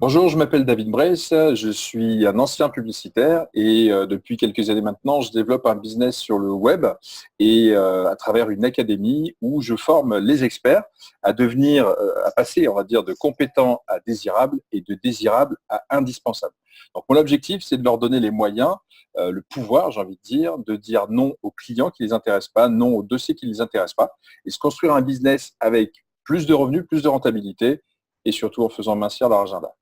Bonjour, je m'appelle David Bress, je suis un ancien publicitaire et depuis quelques années maintenant, je développe un business sur le web et à travers une académie où je forme les experts à devenir, à passer, on va dire, de compétents à désirables et de désirables à indispensables. Donc mon objectif, c'est de leur donner les moyens, le pouvoir, j'ai envie de dire non aux clients qui ne les intéressent pas, non aux dossiers qui ne les intéressent pas et se construire un business avec plus de revenus, plus de rentabilité et surtout en faisant mincir leur agenda.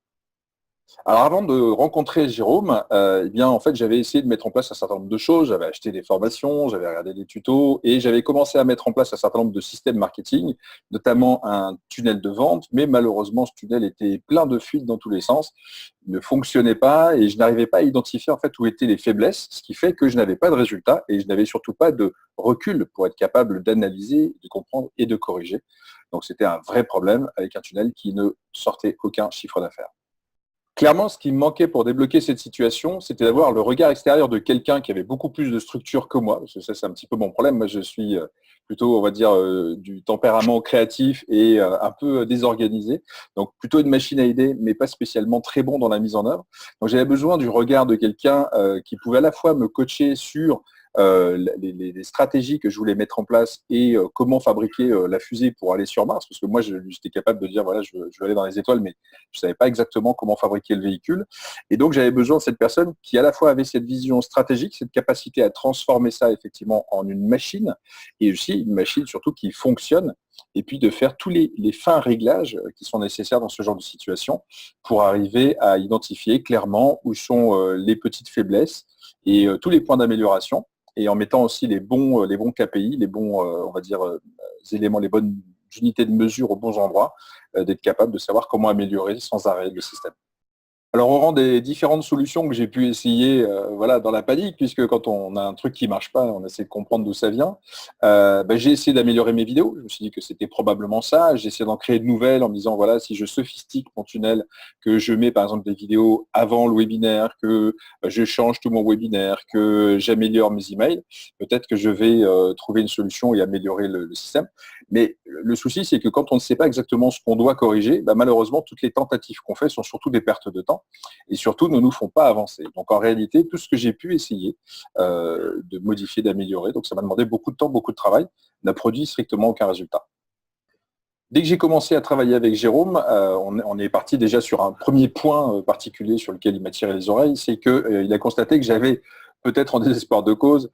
Alors avant de rencontrer Jérôme, eh bien en fait j'avais essayé de mettre en place un certain nombre de choses. J'avais acheté des formations, j'avais regardé des tutos et j'avais commencé à mettre en place un certain nombre de systèmes marketing, notamment un tunnel de vente. Mais malheureusement ce tunnel était plein de fuites dans tous les sens, il ne fonctionnait pas et je n'arrivais pas à identifier en fait où étaient les faiblesses, ce qui fait que je n'avais pas de résultats et je n'avais surtout pas de recul pour être capable d'analyser, de comprendre et de corriger. Donc c'était un vrai problème avec un tunnel qui ne sortait aucun chiffre d'affaires. Clairement, ce qui me manquait pour débloquer cette situation, c'était d'avoir le regard extérieur de quelqu'un qui avait beaucoup plus de structure que moi, parce que ça, c'est un petit peu mon problème. Moi, je suis plutôt, on va dire, du tempérament créatif et un peu désorganisé. Donc, plutôt une machine à idées, mais pas spécialement très bon dans la mise en œuvre. Donc, j'avais besoin du regard de quelqu'un qui pouvait à la fois me coacher sur les stratégies que je voulais mettre en place et comment fabriquer la fusée pour aller sur Mars, parce que moi j'étais capable de dire voilà je veux aller dans les étoiles, mais je ne savais pas exactement comment fabriquer le véhicule. Et donc j'avais besoin de cette personne qui à la fois avait cette vision stratégique, cette capacité à transformer ça effectivement en une machine, et aussi une machine surtout qui fonctionne, et puis de faire tous les fins réglages qui sont nécessaires dans ce genre de situation pour arriver à identifier clairement où sont les petites faiblesses et tous les points d'amélioration, et en mettant aussi les bons KPI, les bons, on va dire, éléments, les bonnes unités de mesure aux bons endroits, d'être capable de savoir comment améliorer sans arrêt le système. Alors, au rang des différentes solutions que j'ai pu essayer voilà, dans la panique, puisque quand on a un truc qui ne marche pas, on essaie de comprendre d'où ça vient, j'ai essayé d'améliorer mes vidéos. Je me suis dit que c'était probablement ça. J'ai essayé d'en créer de nouvelles en me disant, voilà, si je sophistique mon tunnel, que je mets par exemple des vidéos avant le webinaire, que je change tout mon webinaire, que j'améliore mes emails, peut-être que je vais trouver une solution et améliorer le système. Mais le souci, c'est que quand on ne sait pas exactement ce qu'on doit corriger, malheureusement, toutes les tentatives qu'on fait sont surtout des pertes de temps et surtout ne nous font pas avancer. Donc en réalité, tout ce que j'ai pu essayer de modifier, d'améliorer, donc ça m'a demandé beaucoup de temps, beaucoup de travail, n'a produit strictement aucun résultat. Dès que j'ai commencé à travailler avec Jérôme, on est parti déjà sur un premier point particulier sur lequel il m'a tiré les oreilles, c'est qu'il a constaté que j'avais, peut-être en désespoir de cause,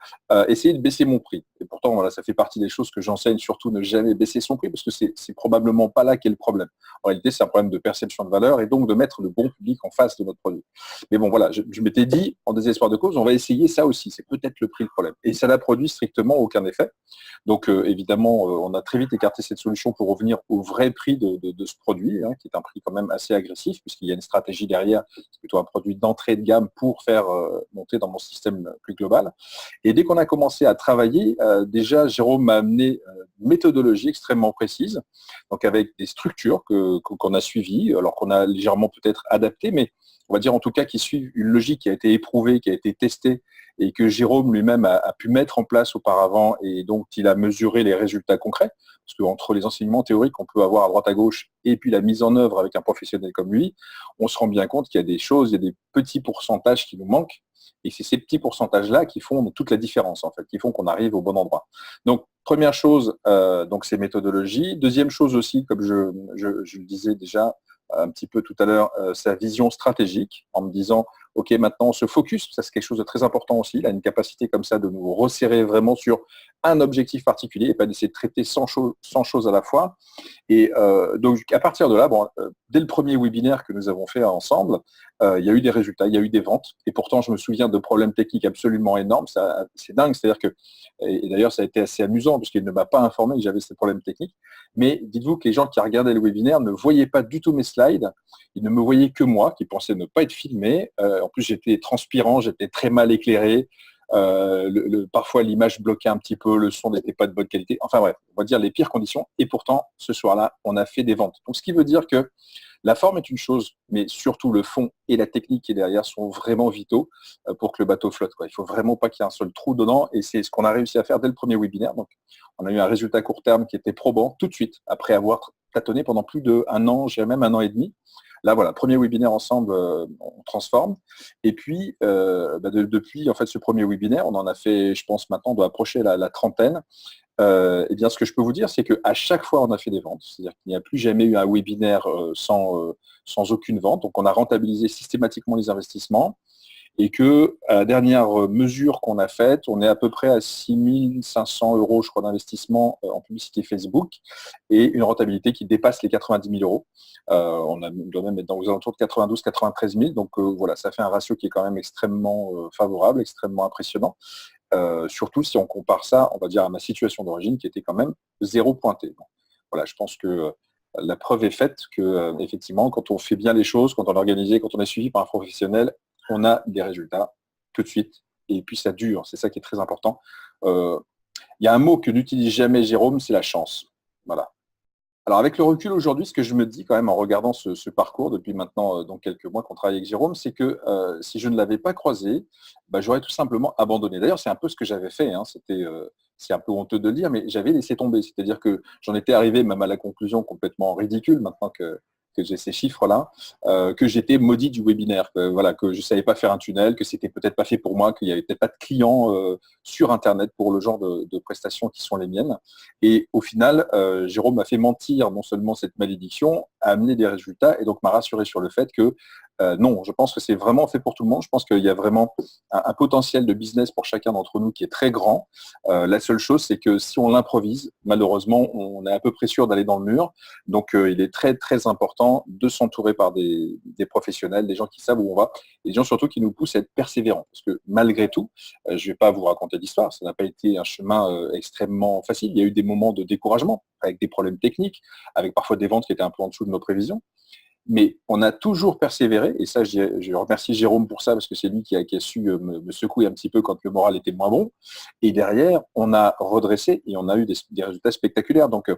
essayé de baisser mon prix. Et pourtant, voilà, ça fait partie des choses que j'enseigne, surtout ne jamais baisser son prix, parce que c'est probablement pas là qu'est le problème. En réalité, c'est un problème de perception de valeur et donc de mettre le bon public en face de notre produit. Mais bon, voilà, je m'étais dit, en désespoir de cause, on va essayer ça aussi. C'est peut-être le prix le problème. Et ça n'a produit strictement aucun effet. Donc évidemment, on a très vite écarté cette solution pour revenir au vrai prix de ce produit, qui est un prix quand même assez agressif, puisqu'il y a une stratégie derrière, c'est plutôt un produit d'entrée de gamme pour faire monter dans mon système plus global. Et dès qu'on a commencé à travailler, déjà Jérôme m'a amené une méthodologie extrêmement précise, donc avec des structures qu'on a suivies, alors qu'on a légèrement peut-être adapté, mais on va dire en tout cas qui suivent une logique qui a été éprouvée, qui a été testée, et que Jérôme lui-même a pu mettre en place auparavant, et donc il a mesuré les résultats concrets, parce qu'entre les enseignements théoriques qu'on peut avoir à droite à gauche et puis la mise en œuvre avec un professionnel comme lui, on se rend bien compte qu'il y a des choses, il y a des petits pourcentages qui nous manquent, et c'est ces petits pourcentages-là qui font toute la différence, en fait, qui font qu'on arrive au bon endroit. Donc, première chose, donc ces méthodologies. Deuxième chose aussi, comme je le disais déjà un petit peu tout à l'heure, sa vision stratégique, en me disant ok, maintenant on se focus, ça c'est quelque chose de très important aussi, il a une capacité comme ça de nous resserrer vraiment sur un objectif particulier et pas d'essayer de traiter 100 choses à la fois. Et donc à partir de là, dès le premier webinaire que nous avons fait ensemble, il y a eu des résultats, il y a eu des ventes, et pourtant je me souviens de problèmes techniques absolument énormes, c'est dingue, c'est-à-dire que, et d'ailleurs ça a été assez amusant puisqu'il ne m'a pas informé que j'avais ces problèmes techniques, mais dites-vous que les gens qui regardaient le webinaire ne voyaient pas du tout mes slides, ils ne me voyaient que moi, qui pensais ne pas être filmé, en plus j'étais transpirant, j'étais très mal éclairé, parfois l'image bloquait un petit peu, le son n'était pas de bonne qualité, enfin bref, on va dire les pires conditions, et pourtant ce soir-là on a fait des ventes. Donc ce qui veut dire que la forme est une chose, mais surtout le fond et la technique qui est derrière sont vraiment vitaux pour que le bateau flotte, quoi. Il ne faut vraiment pas qu'il y ait un seul trou dedans, et c'est ce qu'on a réussi à faire dès le premier webinaire. Donc on a eu un résultat court terme qui était probant tout de suite, après avoir tâtonné pendant plus d'un an, j'ai même un an et demi, là, voilà, premier webinaire ensemble, on transforme. Et puis, depuis en fait, ce premier webinaire, on en a fait, je pense maintenant, on doit approcher la trentaine. Eh bien, ce que je peux vous dire, c'est qu'à chaque fois, on a fait des ventes. C'est-à-dire qu'il n'y a plus jamais eu un webinaire sans aucune vente. Donc, on a rentabilisé systématiquement les investissements et que à la dernière mesure qu'on a faite, on est à peu près à 6 500 euros, je crois, d'investissement en publicité Facebook et une rentabilité qui dépasse les 90 000 euros. On doit même être aux alentours de 92 93 000. Donc voilà, ça fait un ratio qui est quand même extrêmement favorable, extrêmement impressionnant. Surtout si on compare ça, on va dire, à ma situation d'origine qui était quand même zéro pointé. Bon, voilà, je pense que la preuve est faite que effectivement, quand on fait bien les choses, quand on est organisé, quand on est suivi par un professionnel, on a des résultats tout de suite. Et puis ça dure, c'est ça qui est très important. Il y a un mot que n'utilise jamais Jérôme, c'est la chance. Voilà. Alors avec le recul aujourd'hui, ce que je me dis quand même en regardant ce parcours depuis maintenant donc quelques mois qu'on travaille avec Jérôme, c'est que si je ne l'avais pas croisé, j'aurais tout simplement abandonné. D'ailleurs, c'est un peu ce que j'avais fait. Hein. C'est un peu honteux de le dire, mais j'avais laissé tomber. C'est-à-dire que j'en étais arrivé même à la conclusion complètement ridicule maintenant que j'ai ces chiffres-là, que j'étais maudit du webinaire, voilà, que je ne savais pas faire un tunnel, que c'était peut-être pas fait pour moi, qu'il n'y avait peut-être pas de clients sur Internet pour le genre de prestations qui sont les miennes. Et au final, Jérôme m'a fait mentir non seulement cette malédiction, a amené des résultats et donc m'a rassuré sur le fait que non, je pense que c'est vraiment fait pour tout le monde. Je pense qu'il y a vraiment un potentiel de business pour chacun d'entre nous qui est très grand. La seule chose, c'est que si on l'improvise, malheureusement, on est à peu près sûr d'aller dans le mur. Donc, il est très, très important de s'entourer par des professionnels, des gens qui savent où on va, et des gens surtout qui nous poussent à être persévérants. Parce que malgré tout, je ne vais pas vous raconter l'histoire, ça n'a pas été un chemin extrêmement facile. Il y a eu des moments de découragement, avec des problèmes techniques, avec parfois des ventes qui étaient un peu en dessous de nos prévisions. Mais on a toujours persévéré, et ça, je remercie Jérôme pour ça, parce que c'est lui qui a su me secouer un petit peu quand le moral était moins bon. Et derrière, on a redressé et on a eu des résultats spectaculaires. Donc,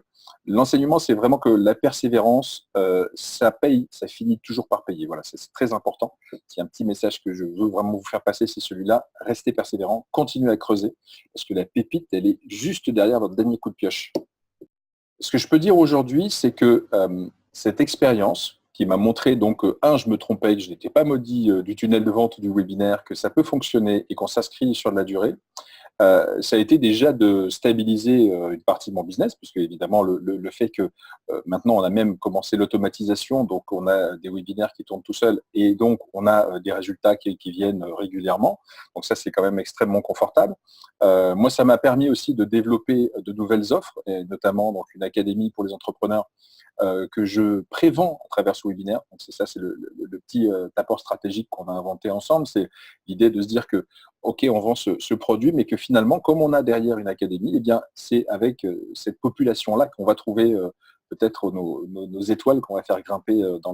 l'enseignement, c'est vraiment que la persévérance, ça paye, ça finit toujours par payer. Voilà, c'est très important. C'est un petit message que je veux vraiment vous faire passer, c'est celui-là. Restez persévérant, continuez à creuser, parce que la pépite, elle est juste derrière votre dernier coup de pioche. Ce que je peux dire aujourd'hui, c'est que cette expérience qui m'a montré donc, je me trompais, que je n'étais pas maudit du tunnel de vente du webinaire, que ça peut fonctionner et qu'on s'inscrit sur de la durée, ça a été déjà de stabiliser une partie de mon business, puisque évidemment le fait que maintenant on a même commencé l'automatisation, donc on a des webinaires qui tournent tout seuls et donc on a des résultats qui viennent régulièrement. Donc ça c'est quand même extrêmement confortable. Moi ça m'a permis aussi de développer de nouvelles offres, et notamment donc une académie pour les entrepreneurs que je prévends à travers ce webinaire. Donc c'est le petit apport stratégique qu'on a inventé ensemble. C'est l'idée de se dire que OK, on vend ce produit, mais que finalement, comme on a derrière une académie, eh bien, c'est avec cette population-là qu'on va trouver peut-être nos étoiles qu'on va faire grimper dans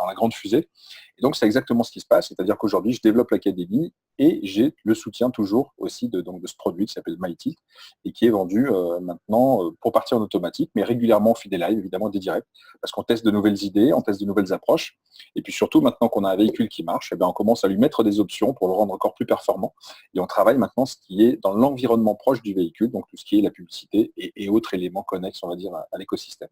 la grande fusée. Et donc, c'est exactement ce qui se passe. C'est-à-dire qu'aujourd'hui, je développe l'académie et j'ai le soutien toujours aussi de ce produit qui s'appelle Mighty et qui est vendu maintenant pour partir en automatique, mais régulièrement on fait des lives, évidemment des directs, parce qu'on teste de nouvelles idées, on teste de nouvelles approches. Et puis surtout, maintenant qu'on a un véhicule qui marche, eh bien, on commence à lui mettre des options pour le rendre encore plus performant. Et on travaille maintenant ce qui est dans l'environnement proche du véhicule, donc tout ce qui est la publicité et autres éléments connexes, on va dire, à l'écosystème.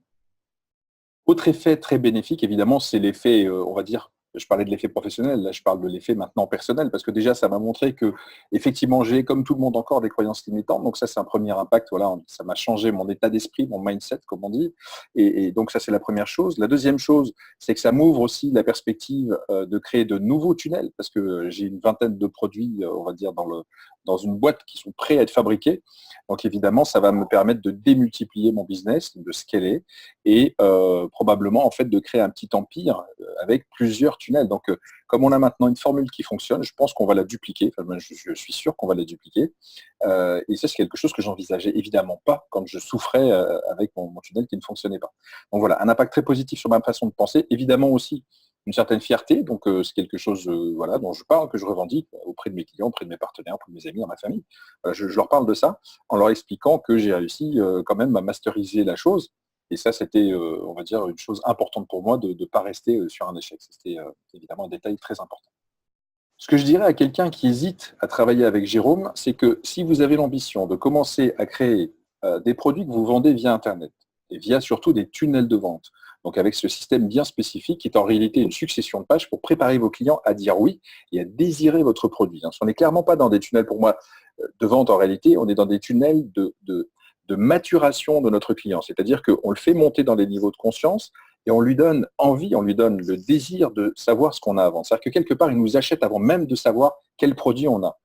Autre effet très bénéfique, évidemment, c'est l'effet, on va dire, je parlais de l'effet professionnel, là je parle de l'effet maintenant personnel, parce que déjà ça m'a montré que effectivement j'ai, comme tout le monde, encore des croyances limitantes. Donc ça c'est un premier impact, voilà, ça m'a changé mon état d'esprit, mon mindset, comme on dit. Et donc ça c'est la première chose. La deuxième chose, c'est que ça m'ouvre aussi la perspective de créer de nouveaux tunnels, parce que j'ai une vingtaine de produits, on va dire, dans une boîte qui sont prêts à être fabriqués. Donc évidemment, ça va me permettre de démultiplier mon business, de scaler et probablement en fait de créer un petit empire avec plusieurs tunnels. Donc comme on a maintenant une formule qui fonctionne, je pense qu'on va la dupliquer. Enfin, je suis sûr qu'on va la dupliquer. Et ça, c'est quelque chose que j'envisageais évidemment pas quand je souffrais avec mon tunnel qui ne fonctionnait pas. Donc voilà, un impact très positif sur ma façon de penser. Évidemment aussi une certaine fierté, donc c'est quelque chose voilà, dont je parle, que je revendique auprès de mes clients, auprès de mes partenaires, auprès de mes amis, dans ma famille. Je leur parle de ça en leur expliquant que j'ai réussi quand même à masteriser la chose. Et ça, c'était, on va dire, une chose importante pour moi de ne pas rester sur un échec. C'était évidemment un détail très important. Ce que je dirais à quelqu'un qui hésite à travailler avec Jérôme, c'est que si vous avez l'ambition de commencer à créer des produits que vous vendez via Internet, et via surtout des tunnels de vente, Donc avec ce système bien spécifique qui est en réalité une succession de pages pour préparer vos clients à dire oui et à désirer votre produit. On n'est clairement pas dans des tunnels pour moi de vente en réalité, on est dans des tunnels de maturation de notre client. C'est-à-dire qu'on le fait monter dans des niveaux de conscience et on lui donne envie, on lui donne le désir de savoir ce qu'on a avant. C'est-à-dire que quelque part, il nous achète avant même de savoir quel produit on a.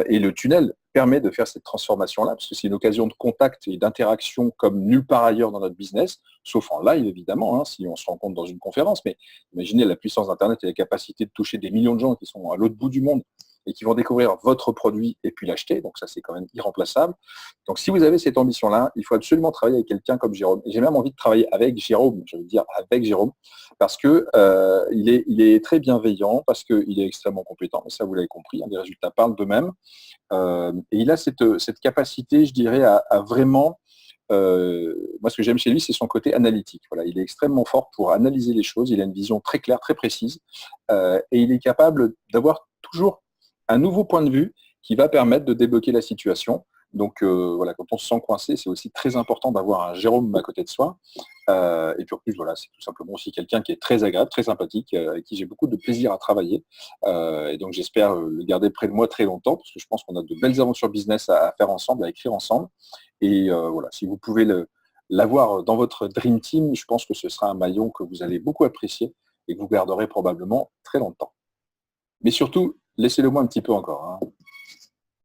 Et le tunnel permet de faire cette transformation-là, parce que c'est une occasion de contact et d'interaction comme nulle part ailleurs dans notre business, sauf en live évidemment, si on se rencontre dans une conférence. Mais imaginez la puissance d'Internet et la capacité de toucher des millions de gens qui sont à l'autre bout du monde et qui vont découvrir votre produit et puis l'acheter. Donc ça, c'est quand même irremplaçable. Donc si vous avez cette ambition-là, il faut absolument travailler avec quelqu'un comme Jérôme. Et j'ai même envie de travailler avec Jérôme, je veux dire avec Jérôme, parce que il est très bienveillant, parce qu'il est extrêmement compétent. Mais ça, vous l'avez compris, les résultats parlent d'eux-mêmes. Et il a cette capacité, je dirais, à vraiment moi, ce que j'aime chez lui, c'est son côté analytique. Voilà, il est extrêmement fort pour analyser les choses. Il a une vision très claire, très précise, et il est capable d'avoir toujours un nouveau point de vue qui va permettre de débloquer la situation. Donc voilà, quand on se sent coincé, c'est aussi très important d'avoir un Jérôme à côté de soi. Et puis en plus, voilà, c'est tout simplement aussi quelqu'un qui est très agréable, très sympathique, avec qui j'ai beaucoup de plaisir à travailler. Et donc j'espère le garder près de moi très longtemps, parce que je pense qu'on a de belles aventures business à faire ensemble, à écrire ensemble. Et voilà, si vous pouvez l'avoir dans votre Dream Team, je pense que ce sera un maillon que vous allez beaucoup apprécier et que vous garderez probablement très longtemps. Mais surtout, laissez-le moi un petit peu encore.